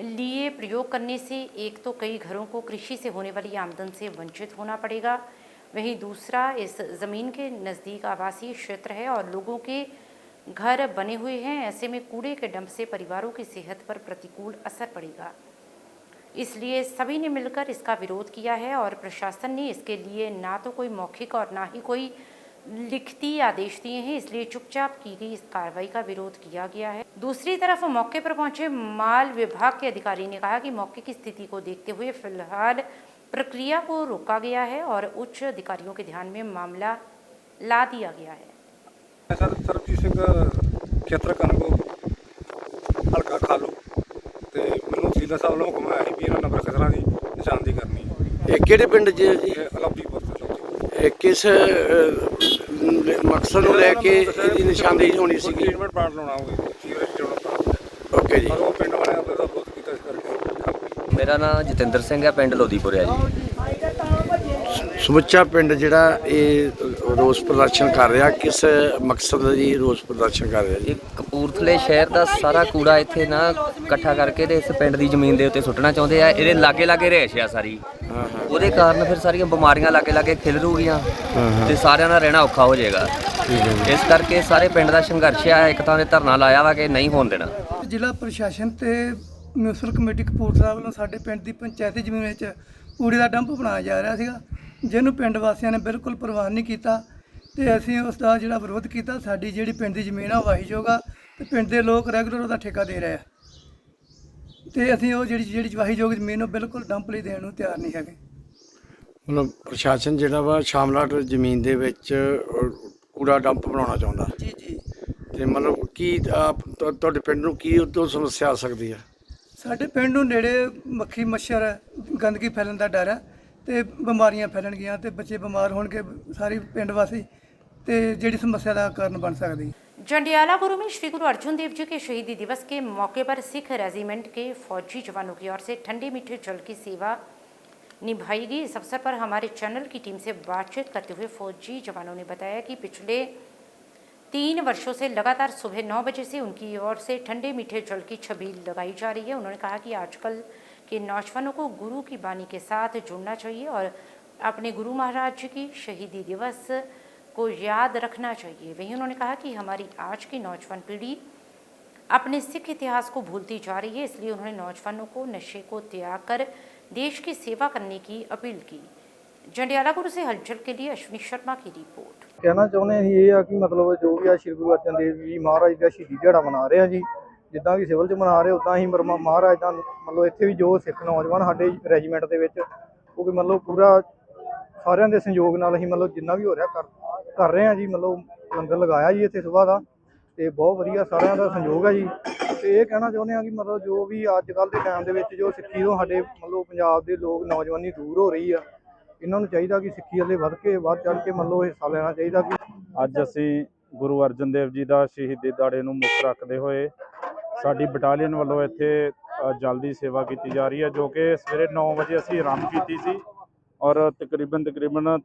लिए प्रयोग करने से एक तो कई घरों को कृषि से होने वाली आमदन से वंचित होना पड़ेगा, वहीं दूसरा इस ज़मीन के नज़दीक आवासीय क्षेत्र है और लोगों के घर बने हुए हैं। ऐसे में कूड़े के डंप से परिवारों की सेहत पर प्रतिकूल असर पड़ेगा, इसलिए सभी ने मिलकर इसका विरोध किया है और प्रशासन ने इसके लिए ना तो कोई मौखिक और ना ही कोई लिखती आदेश दिए हैं, इसलिए चुपचाप की गई इस कार्रवाई का विरोध किया गया है। दूसरी तरफ मौके पर पहुंचे माल विभाग के अधिकारी ने कहा कि मौके की स्थिति को देखते हुए फिलहाल प्रक्रिया को रोका गया है और उच्च अधिकारियों के ध्यान में मामला ला दिया गया है। सर सरबजीत सिंह खेतर कनगो हल्का खालू ते मैनूं सीला साहब लोग हुक्म आया भी इन्हां नंबर खसरा दी निशानदी करनी है। ਕਿਹੜੇ ਪਿੰਡ 'ਚ ਹੈ ਜੀ? ਅਲੌਦੀਪੁਰ ਤੋਂ ਕਿਸ ਮਕਸਦ ਨੂੰ ਲੈ ਕੇ ਇਹਦੀ ਨਿਸ਼ਾਨਦੇਹੀ ਹੋਣੀ ਸੀਗੀ? ਟ੍ਰੀਟਮੈਂਟ ਪਲਾਂਟ ਲਾਉਣਾ ਹੋਵੇ ਸੀਵਰੇਜ ਟ੍ਰੀਟਮੈਂਟ ਪਲਾਂਟ। ਓਕੇ ਜੀ। ਪਰ ਉਹ ਪਿੰਡ ਵਾਲਿਆਂ ਨੇ ਆਪਣਾ ਵਿਰੋਧ ਕੀਤਾ ਇਸ ਕਰਕੇ। मेरा नाम जतिंदर सिंह है, पिंड लोधीपुर है जी। ਸਮੁੱਚਾ ਪਿੰਡ ਜਿਹੜਾ ਇਹ ਰੋਸ ਪ੍ਰਦਰਸ਼ਨ ਕਰ ਰਿਹਾ, ਕਿਸ ਮਕਸਦ ਲਈ ਰੋਸ ਪ੍ਰਦਰਸ਼ਨ ਕਰ ਰਿਹਾ ਜੀ? ਇਹ ਕਪੂਰਥਲੇ ਸ਼ਹਿਰ ਦਾ ਸਾਰਾ ਕੂੜਾ ਇੱਥੇ ਨਾ ਇਕੱਠਾ ਕਰਕੇ ਤੇ ਇਸ ਪਿੰਡ ਦੀ ਜ਼ਮੀਨ ਦੇ ਉੱਤੇ ਸੁੱਟਣਾ ਚਾਹੁੰਦੇ ਆ। ਇਹਦੇ ਲਾਗੇ ਲਾਗੇ ਰਹਿਸ਼ ਆ ਸਾਰੀ, ਉਹਦੇ ਕਾਰਨ ਫਿਰ ਸਾਰੀਆਂ ਬਿਮਾਰੀਆਂ ਲਾਗੇ ਲਾਗੇ ਖਿਲਰੂਗੀਆਂ ਤੇ ਸਾਰਿਆਂ ਦਾ ਰਹਿਣਾ ਔਖਾ ਹੋ ਜਾਏਗਾ। ਇਸ ਕਰਕੇ ਸਾਰੇ ਪਿੰਡ ਦਾ ਸੰਘਰਸ਼ ਆ, ਇੱਕ ਤਾਂ ਦੇ ਧਰਨਾ ਲਾਇਆ ਵਾ ਕਿ ਨਹੀਂ ਹੋਣ ਦੇਣਾ। ਜ਼ਿਲ੍ਹਾ ਪ੍ਰਸ਼ਾਸਨ ਤੇ ਮਿਊਨਿਸਪਲ ਕਮੇਟੀ ਕਪੂਰਥਲਾ ਵੱਲੋਂ ਸਾਡੇ ਪਿੰਡ ਦੀ ਪੰਚਾਇਤੀ ਜ਼ਮੀਨ ਵਿੱਚ ਕੂੜੇ ਦਾ ਡੰਪ ਬਣਾਇਆ ਜਾ ਰਿਹਾ ਸੀਗਾ, ਜਿਹਨੂੰ ਪਿੰਡ ਵਾਸੀਆਂ ਨੇ ਬਿਲਕੁਲ ਪ੍ਰਵਾਨ ਨਹੀਂ ਕੀਤਾ ਤੇ ਅਸੀਂ ਉਸ ਦਾ ਜਿਹੜਾ ਵਿਰੋਧ ਕੀਤਾ। ਸਾਡੀ ਜਿਹੜੀ ਪਿੰਡ ਦੀ ਜ਼ਮੀਨ ਆ ਉਹ ਵਾਹੀਯੋਗ ਆ ਤੇ ਪਿੰਡ ਦੇ ਲੋਕ ਰੈਗੂਲਰ ਉਹਦਾ ਠੇਕਾ ਦੇ ਰਹੇ ਆ ਤੇ ਅਸੀਂ ਉਹ ਜਿਹੜੀ ਵਾਹੀਯੋਗ ਜ਼ਮੀਨ ਉਹ ਬਿਲਕੁਲ ਡੰਪ ਲਈ ਦੇਣ ਨੂੰ ਤਿਆਰ ਨਹੀਂ ਹੈਗੇ। ਮਤਲਬ ਪ੍ਰਸ਼ਾਸਨ ਜਿਹੜਾ ਵਾ ਸ਼ਾਮਲਾਟ ਜ਼ਮੀਨ ਦੇ ਵਿੱਚ ਕੂੜਾ ਡੰਪ ਬਣਾਉਣਾ ਚਾਹੁੰਦਾ ਜੀ ਜੀ। ਤੇ ਮਤਲਬ ਕੀ ਤੁਹਾਡੇ ਪਿੰਡ ਨੂੰ ਕੀ ਉਦੋਂ ਸਮੱਸਿਆ ਆ ਸਕਦੀ ਹੈ? ਸਾਡੇ ਪਿੰਡ ਨੂੰ ਨੇੜੇ ਮੱਖੀ ਮੱਛਰ ਗੰਦਗੀ ਫੈਲਣ ਦਾ ਡਰ ਹੈ ਤੇ ਬਿਮਾਰੀਆਂ ਫੈਲਣਗੀਆਂ ਤੇ ਬੱਚੇ ਬਿਮਾਰ ਹੋਣਗੇ, ਸਾਰੀ ਪਿੰਡ ਵਾਸੀ ਤੇ ਜਿਹੜੀ ਸਮੱਸਿਆ ਦਾ ਕਾਰਨ ਬਣ ਸਕਦੀ ਹੈ। जंडियाला गुरु में श्री गुरु अर्जुन देव जी के शहीदी दिवस के मौके पर सिख रेजिमेंट के फौजी जवानों की ओर से ठंडे मीठे जल की सेवा निभाई गई। इस अवसर पर हमारे चैनल की टीम से बातचीत करते हुए फौजी जवानों ने बताया कि पिछले 3 वर्षों से लगातार सुबह 9 बजे से उनकी ओर से ठंडे मीठे जल की छबील लगाई जा रही है। उन्होंने कहा कि आजकल के नौजवानों को गुरु की बानी के साथ जुड़ना चाहिए और अपने गुरु महाराज जी की शहीदी दिवस को याद रखना चाहिए। वहीं उन्होंने कहा कि हमारी आज की नौजवान पीढ़ी अपने सिख इतिहास को भूलती जा रही है, इसलिए उन्होंने नौजवानों को नशे को त्याग कर देश की सेवा करने की अपील की। जंडियाला गुरु से हलचल के लिए अश्विनी शर्मा की रिपोर्ट। ਕਹਿਣਾ ਚਾਹੁੰਦੇ ਅਸੀਂ ਇਹ ਆ ਕਿ ਮਤਲਬ ਜੋ ਵੀ ਆ ਸ਼੍ਰੀ ਗੁਰੂ ਅਰਜਨ ਦੇਵ ਜੀ ਮਹਾਰਾਜ ਦਾ ਸ਼ਹੀਦੀ ਦਿਹਾੜਾ ਮਨਾ ਰਹੇ ਆ ਜੀ, ਜਿੱਦਾਂ ਕਿ ਸਿਵਲ 'ਚ ਮਨਾ ਰਹੇ ਉੱਦਾਂ ਹੀ ਮਹਾਰਾਜ ਦਾ ਮਤਲਬ ਇੱਥੇ ਵੀ ਜੋ ਸਿੱਖ ਨੌਜਵਾਨ ਸਾਡੇ ਰੈਜੀਮੈਂਟ ਦੇ ਵਿੱਚ ਉਹ ਵੀ ਮਤਲਬ ਪੂਰਾ ਸਾਰਿਆਂ ਦੇ ਸਹਿਯੋਗ ਨਾਲ ਅਸੀਂ ਮਤਲਬ ਜਿੰਨਾ ਵੀ ਹੋ ਰਿਹਾ ਕਰ ਰਹੇ ਆ ਜੀ। ਮਤਲਬ ਲੰਗਰ ਲਗਾਇਆ ਜੀ ਇੱਥੇ ਸੁਬਾਹ ਦਾ ਤੇ ਬਹੁਤ ਵਧੀਆ ਸਾਰਿਆਂ ਦਾ ਸਹਿਯੋਗ ਹੈ ਜੀ। ਤੇ ਇਹ ਕਹਿਣਾ ਚਾਹੁੰਦੇ ਆ ਕਿ ਮਤਲਬ ਜੋ ਵੀ ਅੱਜ ਕੱਲ੍ਹ ਦੇ ਟਾਈਮ ਦੇ ਵਿੱਚ ਜੋ ਸਿੱਖੀ ਤੋਂ ਸਾਡੇ ਮਤਲਬ ਪੰਜਾਬ ਦੇ ਲੋਕ ਨੌਜਵਾਨੀ ਦੂਰ ਹੋ ਰਹੀ ਆ, ਇਹਨਾਂ ਨੂੰ ਚਾਹੀਦਾ ਕਿ ਸਿੱਖੀ ਵੱਲ ਵੱਧ ਚੜ੍ਹ ਕੇ ਮਤਲਬ ਹਿੱਸਾ ਲੈਣਾ ਚਾਹੀਦਾ। ਕਿ ਅੱਜ ਅਸੀਂ ਗੁਰੂ ਅਰਜਨ ਦੇਵ ਜੀ ਦਾ ਸ਼ਹੀਦੀ ਦਿਹਾੜੇ ਨੂੰ ਮੁੱਖ ਰੱਖਦੇ ਹੋਏ ਸਾਡੀ ਬਟਾਲੀਅਨ ਵੱਲੋਂ ਇੱਥੇ ਜਲ ਦੀ ਸੇਵਾ ਕੀਤੀ ਜਾ ਰਹੀ ਹੈ, ਜੋ ਕਿ ਸਵੇਰੇ 9 ਵਜੇ ਅਸੀਂ ਆਰੰਭ ਕੀਤੀ ਸੀ ਔਰ ਤਕਰੀਬਨ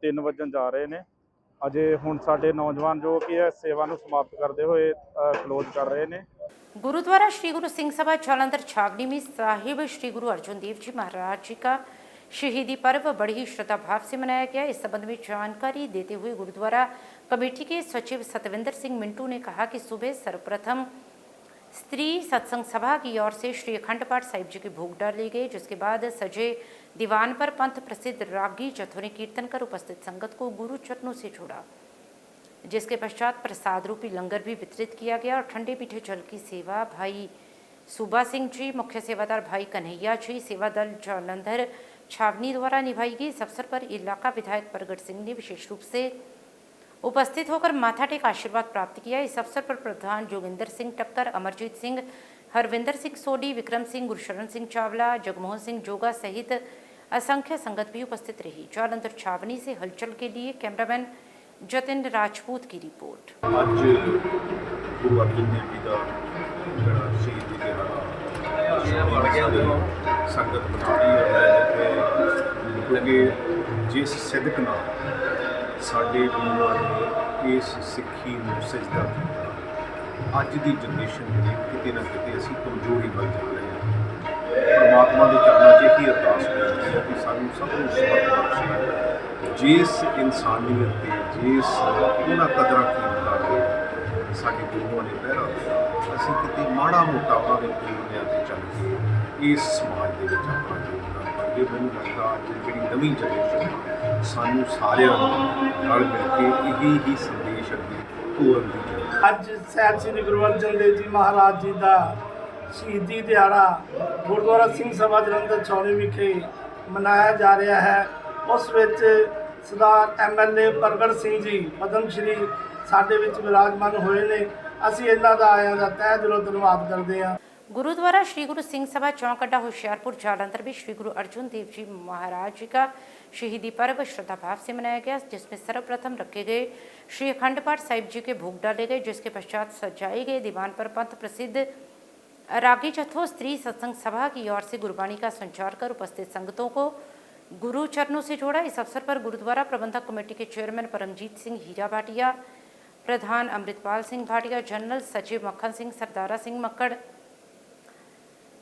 3 ਵਜਣ ਜਾ ਰਹੇ ਨੇ। ਅਜੇ ਹੁਣ ਸਾਡੇ ਨੌਜਵਾਨ ਜੋ ਕਿ ਇਹ ਸੇਵਾ ਨੂੰ ਸਮਾਪਤ ਕਰਦੇ ਹੋਏ ਕਲੋਜ਼ ਕਰ ਰਹੇ ਨੇ। गुरुद्वारा श्री गुरु सिंह सभा जालंधर छावनी में साहिब श्री गुरु अर्जुन देव जी महाराज जी का शहीदी पर्व बड़ी ही श्रद्धा भाव से मनाया गया। इस संबंध में जानकारी देते हुए गुरुद्वारा कमेटी के सचिव सतविंदर सिंह मिंटू ने कहा कि सुबह सर्वप्रथम स्त्री सत्संग सभा की ओर से श्री अखंड पाठ साहिब जी के भोग डाले गए, जिसके बाद सजे दीवान पर पंथ प्रसिद्ध रागी जत्थों ने कीर्तन कर उपस्थित संगत को गुरु चरणों से जोड़ा, जिसके पश्चात प्रसाद रूपी लंगर भी वितरित किया गया और ठंडे मीठे जल की सेवा भाई सूबा सिंह जी, मुख्य सेवादार भाई कन्हैया जी, सेवा दल जालंधर छावनी द्वारा निभाई गई। इस अवसर पर इलाका विधायक प्रगट सिंह ने विशेष रूप से उपस्थित होकर माथा टेक आशीर्वाद प्राप्त किया। इस अवसर पर प्रधान जोगिंदर सिंह टक्कर, अमरजीत सिंह, हरविंदर सिंह सोडी, विक्रम सिंह, गुरशरण सिंह चावला, जगमोहन सिंह जोगा सहित असंख्य संगत भी उपस्थित रही। जालंधर छावनी से हलचल के लिए कैमरामैन जतिन राजपूत की रिपोर्ट। आज गुरु अर्जुन देव जी का शहीदी दिहाड़ा संगत मना रही है, क्योंकि जिस सिदक नाल साडे गुरुआं ने इस सिੱਖੀ ਨੂੰ सजदा किया, अज की जनरेशन में किते ना किते असीं कमजोरी वल जा रहे हैं। परमात्मा के चरणों 'ਚ ही अरदास करते हैं कि सानूं सब नूं समर्थ बख्शे, जिस इंसानियत ते जिस उन्हां कदरां कीमतां ते साडे गुरुआं ने पहरा असीं किते माड़ा मोटा उन्हां दे बोलणिਆਂ ते चल के इस समाज दे विच अपना योगदान पाईए। मैनूं लगदा अज जिहड़ी नवीं जनरेशन सानूं सारिਆਂ ਨੂੰ रल मिल के यही संदेश अगे ਤੋਰਨ ਦੀ ਜ਼ਰੂਰਤ ਹੈ। ਅੱਜ ਸਾਹਿਬ ਸ੍ਰੀ ਗੁਰੂ ਅਰਜਨ ਦੇਵ ਜੀ ਮਹਾਰਾਜ ਜੀ ਦਾ ਸ਼ਹੀਦੀ ਦਿਹਾੜਾ ਗੁਰਦੁਆਰਾ ਸਿੰਘ ਸਭਾ ਜਲੰਧਰ ਛਾਉਣੀ ਵਿਖੇ ਮਨਾਇਆ ਜਾ ਰਿਹਾ ਹੈ। ਉਸ ਵਿੱਚ ਸਰਦਾਰ MLA ਪ੍ਰਗਟ ਸਿੰਘ ਜੀ ਪਦਮ ਸ਼੍ਰੀ ਸਾਡੇ ਵਿੱਚ ਵਿਰਾਜਮਾਨ ਹੋਏ ਨੇ। ਅਸੀਂ ਇਹਨਾਂ ਦਾ ਆਇਆਂ ਦਾ ਤਹਿ ਦਿਲੋਂ ਧੰਨਵਾਦ ਕਰਦੇ ਹਾਂ। गुरुद्वारा श्री गुरु सिंह सभा चौक अड्डा होशियारपुर जालंधर में श्री गुरु अर्जुन देव जी महाराज जी का शहीदी पर्व श्रद्धा भाव से मनाया गया, जिसमें सर्वप्रथम रखे गए श्री अखंड पाठ साहिब जी के भोग डाले गए, जिसके पश्चात सजाए गए दीवान पर पंथ प्रसिद्ध रागी जत्थों स्त्री सत्संग सभा की ओर से गुरबाणी का संचार कर उपस्थित संगतों को गुरु चरणों से जोड़ा। इस अवसर पर गुरुद्वारा प्रबंधक कमेटी के चेयरमैन परमजीत सिंह हीरा भाटिया, प्रधान अमृतपाल सिंह भाटिया, जनरल सचिव मक्खन सिंह, सरदारा सिंह मक्कड़,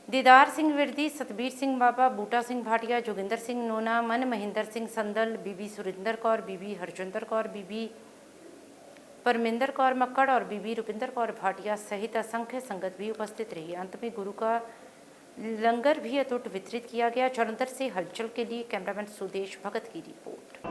दीदार सिंह विरदी, सतबीर सिंह बाबा, बूटा सिंह भाटिया, जोगिंदर सिंह नोना, मन महिंदर सिंह संदल, बीबी सुरिंदर कौर, बीबी हरजिंदर कौर, बीबी परमिंदर कौर मक्कड़ और बीबी रुपिंदर कौर भाटिया सहित असंख्य संगत भी उपस्थित रही। अंत में गुरु का लंगर भी अटूट वितरित किया गया। जालंधर से हलचल के लिए कैमरामैन सुदेश भगत की रिपोर्ट।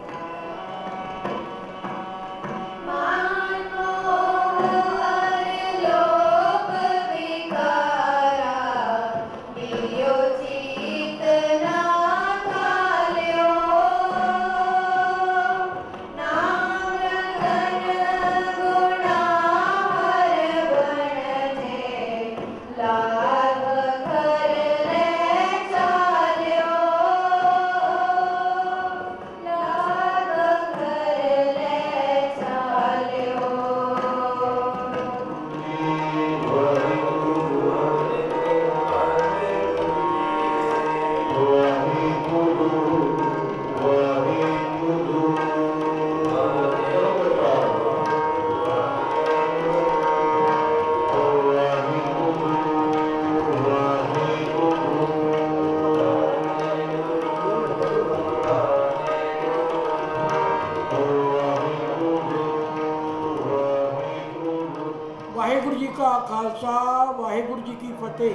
ਵਾਹਿਗੁਰੂ ਜੀ ਕਾ ਖਾਲਸਾ ਵਾਹਿਗੁਰੂ ਜੀ ਕੀ ਫਤਿਹ।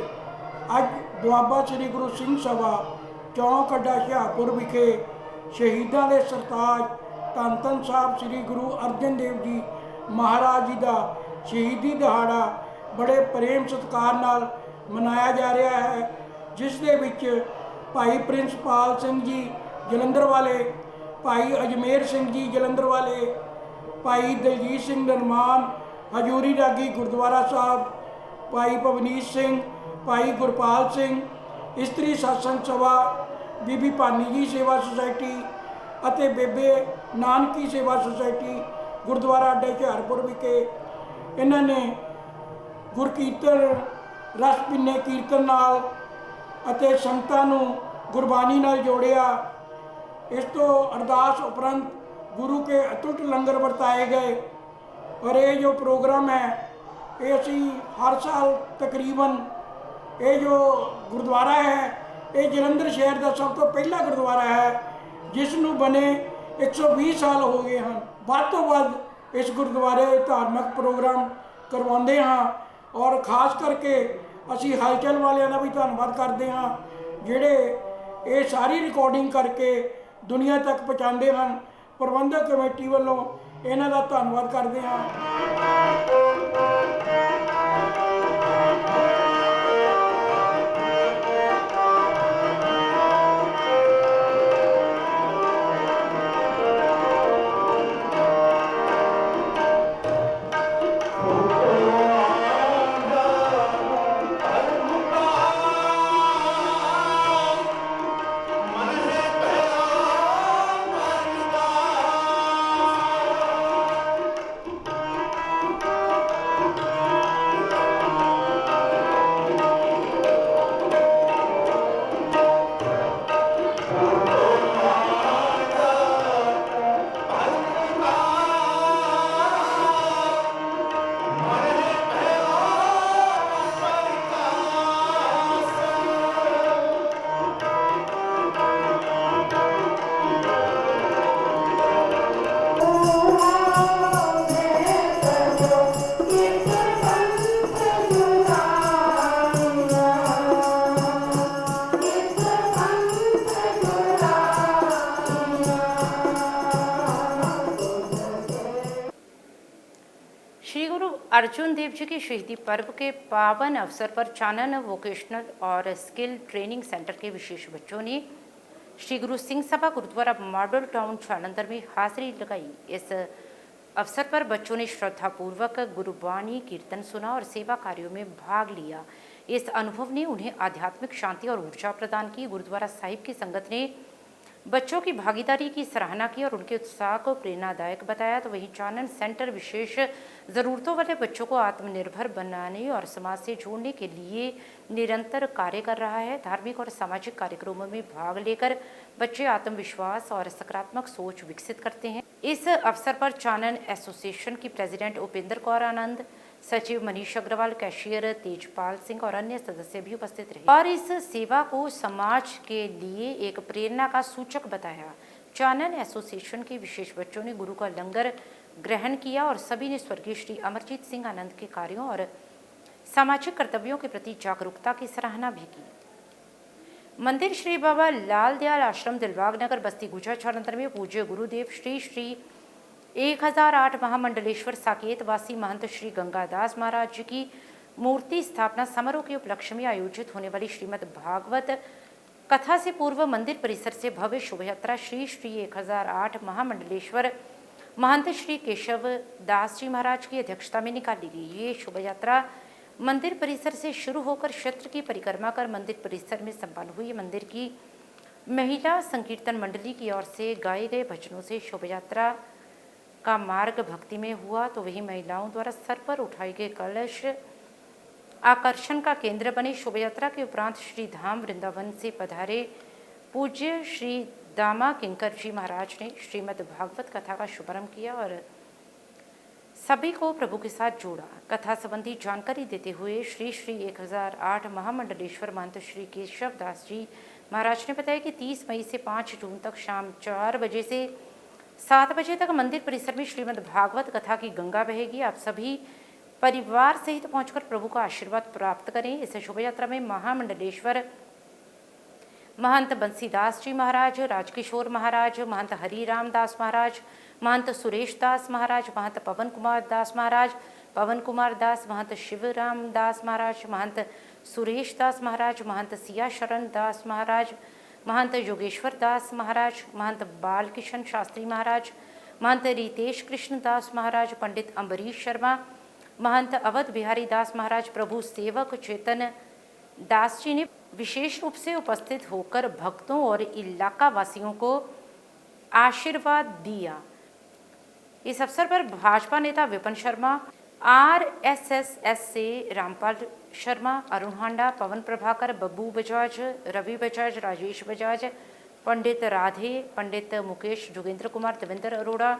ਅੱਜ ਦੁਆਬਾ ਸ੍ਰੀ ਗੁਰੂ ਸਿੰਘ ਸਭਾ ਚੌਕ ਅੱਡਾ ਹੁਸ਼ਿਆਰਪੁਰ ਵਿਖੇ ਸ਼ਹੀਦਾਂ ਦੇ ਸਰਤਾਜ ਧੰਨ ਧੰਨ ਸਾਹਿਬ ਸ੍ਰੀ ਗੁਰੂ ਅਰਜਨ ਦੇਵ ਜੀ ਮਹਾਰਾਜ ਜੀ ਦਾ ਸ਼ਹੀਦੀ ਦਿਹਾੜਾ ਬੜੇ ਪ੍ਰੇਮ ਸਤਿਕਾਰ ਨਾਲ ਮਨਾਇਆ ਜਾ ਰਿਹਾ ਹੈ, ਜਿਸ ਦੇ ਵਿੱਚ ਭਾਈ ਪ੍ਰਿੰਸਪਾਲ ਸਿੰਘ ਜੀ ਜਲੰਧਰ ਵਾਲੇ, ਭਾਈ ਅਜਮੇਰ ਸਿੰਘ ਜੀ ਜਲੰਧਰ ਵਾਲੇ, ਭਾਈ ਦਲਜੀਤ ਸਿੰਘ ਨਰਮਾਨ ਹਜੂਰੀ ਰਾਗੀ ਗੁਰਦੁਆਰਾ ਸਾਹਿਬ, ਭਾਈ ਪਵਨੀਤ ਸਿੰਘ, ਭਾਈ ਗੁਰਪਾਲ ਸਿੰਘ, ਇਸਤਰੀ ਸਤਸੰਗ ਸਭਾ, ਬੀਬੀ ਭਾਨੀ ਜੀ ਸੇਵਾ ਸੁਸਾਇਟੀ ਅਤੇ ਬੇਬੇ ਨਾਨਕੀ ਸੇਵਾ ਸੁਸਾਇਟੀ ਗੁਰਦੁਆਰਾ ਅੱਡਾ ਹੁਸ਼ਿਆਰਪੁਰ ਵਿਖੇ ਇਹਨਾਂ ਨੇ ਗੁਰਕੀਰਤਨ ਰਸ ਪਿੰਨੇ ਕੀਰਤਨ ਨਾਲ ਅਤੇ ਸੰਗਤਾਂ ਨੂੰ ਗੁਰਬਾਣੀ ਨਾਲ ਜੋੜਿਆ। ਇਸ ਤੋਂ ਅਰਦਾਸ ਉਪਰੰਤ गुरु के अटूट लंगर वरताए गए। और ये जो प्रोग्राम है ये असी हर साल तकरीबन ये जो गुरुद्वारा है ये जलंधर शहर का सब तो पहला गुरुद्वारा है जिसनों बने 120 साल हो गए हैं। ਵੱਧ ਤੋਂ ਵੱਧ इस गुरुद्वारे धार्मिक प्रोग्राम करवाते हाँ और खास करके असी हलचल वालियां का भी धन्यवाद करते हाँ ਜਿਹੜੇ ये सारी रिकॉर्डिंग करके दुनिया तक पहुँचाते हैं। प्रबंधक कमेटी वालों इन्हां दा धन्यवाद करते हैं। श्री गुरु अर्जुन देव जी के शहीदी पर्व के पावन अवसर पर चानन वोकेशनल और स्किल ट्रेनिंग सेंटर के विशेष बच्चों ने श्री गुरु सिंह सभा गुरुद्वारा मॉडल टाउन जालंधर में हाजिरी लगाई। इस अवसर पर बच्चों ने श्रद्धापूर्वक गुरुबाणी कीर्तन सुना और सेवा कार्यों में भाग लिया। इस अनुभव ने उन्हें आध्यात्मिक शांति और ऊर्जा प्रदान की। गुरुद्वारा साहिब की संगत ने बच्चों की भागीदारी की सराहना की और उनके उत्साह को प्रेरणादायक बताया। तो वहीं चानन सेंटर विशेष ज़रूरतों वाले बच्चों को आत्मनिर्भर बनाने और समाज से जोड़ने के लिए निरंतर कार्य कर रहा है। धार्मिक और सामाजिक कार्यक्रमों में भाग लेकर बच्चे आत्मविश्वास और सकारात्मक सोच विकसित करते हैं। इस अवसर पर चानन एसोसिएशन की प्रेसिडेंट उपेंद्र कौर आनंद, सचिव मनीष अग्रवाल, कैशियर तेजपाल सिंह और अन्य सदस्य भी उपस्थित रहे और इस सेवा को समाज के लिए एक प्रेरणा का सूचक बताया। चानन एसोसिएशन के विशेष बच्चों ने गुरु का लंगर ग्रहण किया और सभी ने स्वर्गीय श्री अमरजीत सिंह आनंद के कार्यों और सामाजिक कर्तव्यों के प्रति जागरूकता की सराहना भी की। मंदिर श्री बाबा लाल दयाल आश्रम दिलबाग नगर बस्ती गुजा जालंधर में पूज्य गुरुदेव श्री 1008 महामंडलेश्वर साकेत वासी महंत श्री गंगादास महाराज जी की मूर्ति स्थापना समारोह के उपलक्ष्य में आयोजित होने वाली श्रीमद् भागवत कथा से पूर्व मंदिर परिसर से भव्य शोभा यात्रा श्री 1008 महामंडलेश्वर महंत श्री केशव दास जी महाराज की अध्यक्षता में निकाली गई। ये शोभा यात्रा मंदिर परिसर से शुरू होकर क्षेत्र की परिक्रमा कर मंदिर परिसर में संपन्न हुई। मंदिर की महिला संकीर्तन मंडली की ओर से गाए गए भजनों से शोभा यात्रा का मार्ग भक्ति में हुआ। तो वही महिलाओं द्वारा सर पर उठाए गए कलश आकर्षण का केंद्र बने। शोभा यात्रा के उपरांत श्री धाम वृंदावन से पधारे पूज्य श्री दामा किंकर जी महाराज ने श्रीमद् भागवत कथा का शुभारंभ किया और सभी को प्रभु के साथ जोड़ा। कथा संबंधी जानकारी देते हुए श्री 1008 महामंडलेश्वर महंत श्री केशव दास जी महाराज ने बताया कि 30 मई से 5 जून तक शाम 4 बजे से 7 बजे तक मंदिर परिसर में श्रीमद् भागवत कथा की गंगा बहेगी। आप सभी परिवार सहित पहुंचकर प्रभु का आशीर्वाद प्राप्त करें। इस शोभा यात्रा में महामंडलेश्वर महंत बंसीदास जी महाराज, राजकिशोर महाराज, महंत हरिराम दास महाराज, महंत सुरेश दास महाराज, महंत पवन कुमार दास महाराज, पवन कुमार दास, महंत शिवराम दास महाराज, महंत सुरेश दास महाराज, महंत सिया शरण दास महाराज, महंत योगेश्वर दास महाराज, महंत बालकिशन शास्त्री महाराज, महंत रितेश कृष्ण दास महाराज, पंडित अम्बरीश शर्मा, महंत अवध बिहारी दास महाराज, प्रभु सेवक चेतन दास जी ने विशेष रूप से उपस्थित होकर भक्तों और इलाका वासियों को आशीर्वाद दिया। इस अवसर पर भाजपा नेता विपिन शर्मा, RSS से रामपाल शर्मा, अरुण हांडा, पवन प्रभाकर, बब्बू बजाज, रवि बजाज, राजेश बजाज, पंडित राधे, पंडित मुकेश, जोगेंद्र कुमार, देवेंद्र अरोड़ा,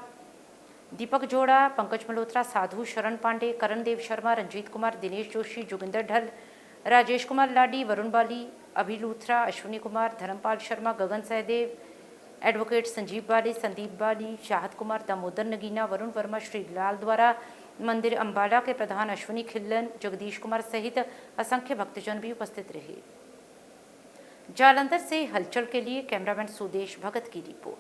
दीपक जोड़ा, पंकज मल्होत्रा, साधु शरण पांडे, करणदेव शर्मा, रंजीत कुमार, दिनेश जोशी, जोगिंदर ढल, राजेश कुमार लाडी, वरुण बाली, अभि लूथरा, अश्विनी कुमार, धर्मपाल शर्मा, गगन सहदेव, एडवोकेट संजीव बाली, संदीप बाली, चाहत कुमार, दामोदर नगीना, वरुण वर्मा, श्री लाल द्वारा, मंदिर अंबाला के प्रधान अश्विनी खिल्लन, जगदीश कुमार सहित असंख्य भक्तजन भी उपस्थित रहे। जालंधर से हलचल के लिए कैमरामैन सुदेश भगत की रिपोर्ट।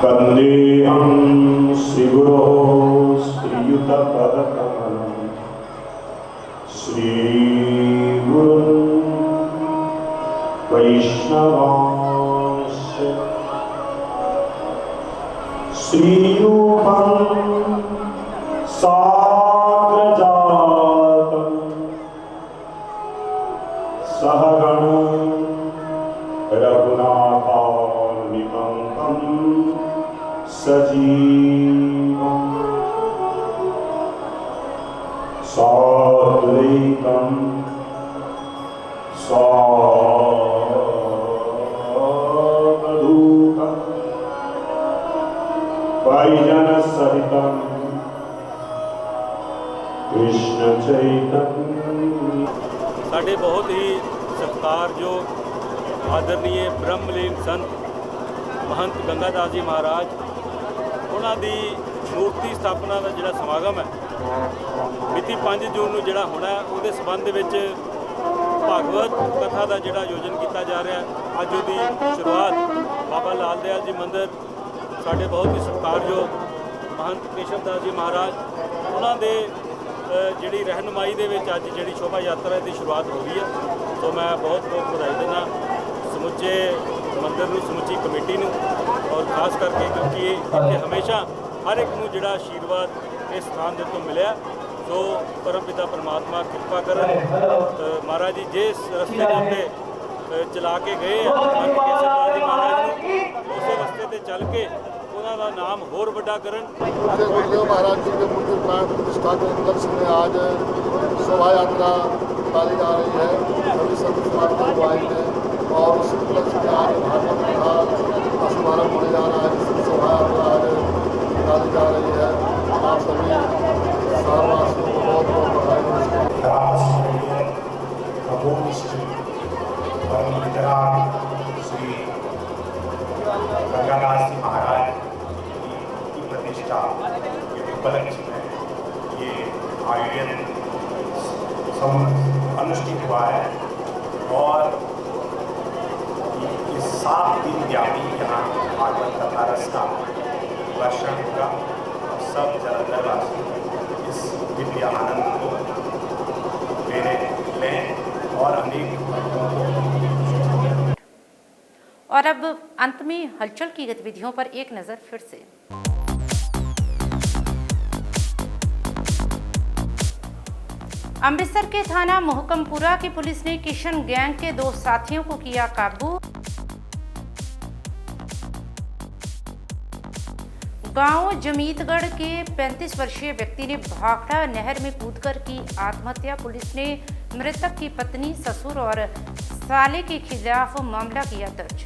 वन्देऽहं श्रीगुरोः श्रीयुतपदकमलं श्रीगुरुं वैष्णवांश्च श्रीरूपं साग्रजातं सहगणं रघुनाथान्वितं तं सजीवं साद्वैतं सावधूतं साई जन सहितं कृष्ण चैतन्य। साढ़े बहुत ही सत्कारयोग आदरणीय ब्रह्मलीन संत महंत गंगादास जी महाराज ਉਹਨਾਂ ਦੀ ਮੂਰਤੀ ਸਥਾਪਨਾ ਦਾ ਜਿਹੜਾ ਸਮਾਗਮ ਹੈ ਮਿਤੀ 5 ਜੂਨ ਨੂੰ ਜਿਹੜਾ ਹੋਣਾ ਹੈ, ਉਹਦੇ ਸਬੰਧ ਦੇ ਵਿੱਚ ਭਾਗਵਤ ਕਥਾ ਦਾ ਜਿਹੜਾ ਆਯੋਜਨ ਕੀਤਾ ਜਾ ਰਿਹਾ ਹੈ। ਅੱਜ ਉਹਦੀ ਸ਼ੁਰੂਆਤ ਬਾਬਾ ਲਾਲ ਦਿਆਲ ਜੀ ਮੰਦਿਰ ਸਾਡੇ ਬਹੁਤ ਹੀ ਸਤਿਕਾਰਯੋਗ ਮਹੰਤ ਕੇਸ਼ਵ ਦਾਸ ਜੀ ਮਹਾਰਾਜ ਉਹਨਾਂ ਦੇ ਜਿਹੜੀ ਰਹਿਨੁਮਾਈ ਦੇ ਵਿੱਚ ਅੱਜ ਜਿਹੜੀ ਸ਼ੋਭਾ ਯਾਤਰਾ ਦੀ ਸ਼ੁਰੂਆਤ ਹੋ ਰਹੀ ਹੈ। ਸੋ ਮੈਂ ਬਹੁਤ ਬਹੁਤ ਵਧਾਈ ਦਿੰਦਾ ਸਮੁੱਚੇ ਮੰਦਿਰ ਨੂੰ, ਸਮੁੱਚੀ ਕਮੇਟੀ ਨੂੰ, ਔਰ ਖਾਸ ਕਰਕੇ ਕਿਉਂਕਿ ਇੱਥੇ ਹਮੇਸ਼ਾ ਹਰ ਇੱਕ ਨੂੰ ਜਿਹੜਾ ਆਸ਼ੀਰਵਾਦ ਇਸ ਸਥਾਨ ਦੇ ਤੋਂ ਮਿਲਿਆ। ਸੋ ਪਰਮ ਪਿਤਾ ਪਰਮਾਤਮਾ ਕਿਰਪਾ ਕਰਨ। ਮਹਾਰਾਜ ਜੀ ਜਿਸ ਰਸਤੇ ਦੇ ਉੱਤੇ ਚਲਾ ਕੇ ਗਏ ਮਹੰਤ ਕੇਸ਼ਵ ਦਾਸ ਜੀ ਮਹਾਰਾਜ ਨੂੰ, ਉਸੇ ਰਸਤੇ ਤੇ ਚੱਲ ਕੇ ਉਹਨਾਂ ਦਾ ਨਾਮ ਹੋਰ ਵੱਡਾ ਕਰਨ। गुरुदेव महाराज जी के मूर्ति प्राण प्रतिष्ठा के उपलक्ष्य में आज शोभा यात्रा निकाली जा रही है। सभी संत समाज के अगुवाई में और उसी उपलक्ष्य में आज भागवत कथा का शुभारम्भ होने जा रहा है, जिसकी शोभा यात्रा आज निकाली जा रही है। आप सभी शहरवासियों को बहुत बहुत बधाई। परम पिता श्री गंगादास जी महाराज की प्रतिष्ठा के उपलक्ष्य में ये आयोजन अनुष्ठित हुआ है और इस 7 दिन व्यापी यहाँ भागवत कथा रस का वर्षण होगा। सब जलंधरवासी इस दिव्य आनंद को लें और अनेक भक्तों को। और अब अंत में हलचल की गतिविधियों पर एक नजर फिर से। अमृतसर के थाना मोहकमपुरा की पुलिस ने किशन गैंग के 2 साथियों को किया काबू। गांव जमीतगढ़ के 35 वर्षीय व्यक्ति ने भाखड़ा नहर में कूदकर की आत्महत्या। पुलिस ने मृतक की पत्नी, ससुर और साले के खिलाफ मामला किया दर्ज।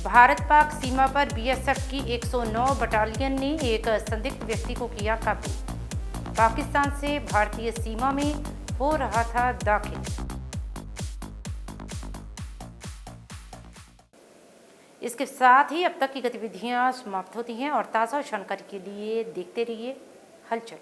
भारत पाक सीमा पर बीएसएफ की 109 बटालियन ने एक संदिग्ध व्यक्ति को किया काबू। पाकिस्तान से भारतीय सीमा में हो रहा था दाखिल। इसके साथ ही अब तक की गतिविधियां समाप्त होती हैं और ताज़ा जानकारी के लिए देखते रहिए हलचल।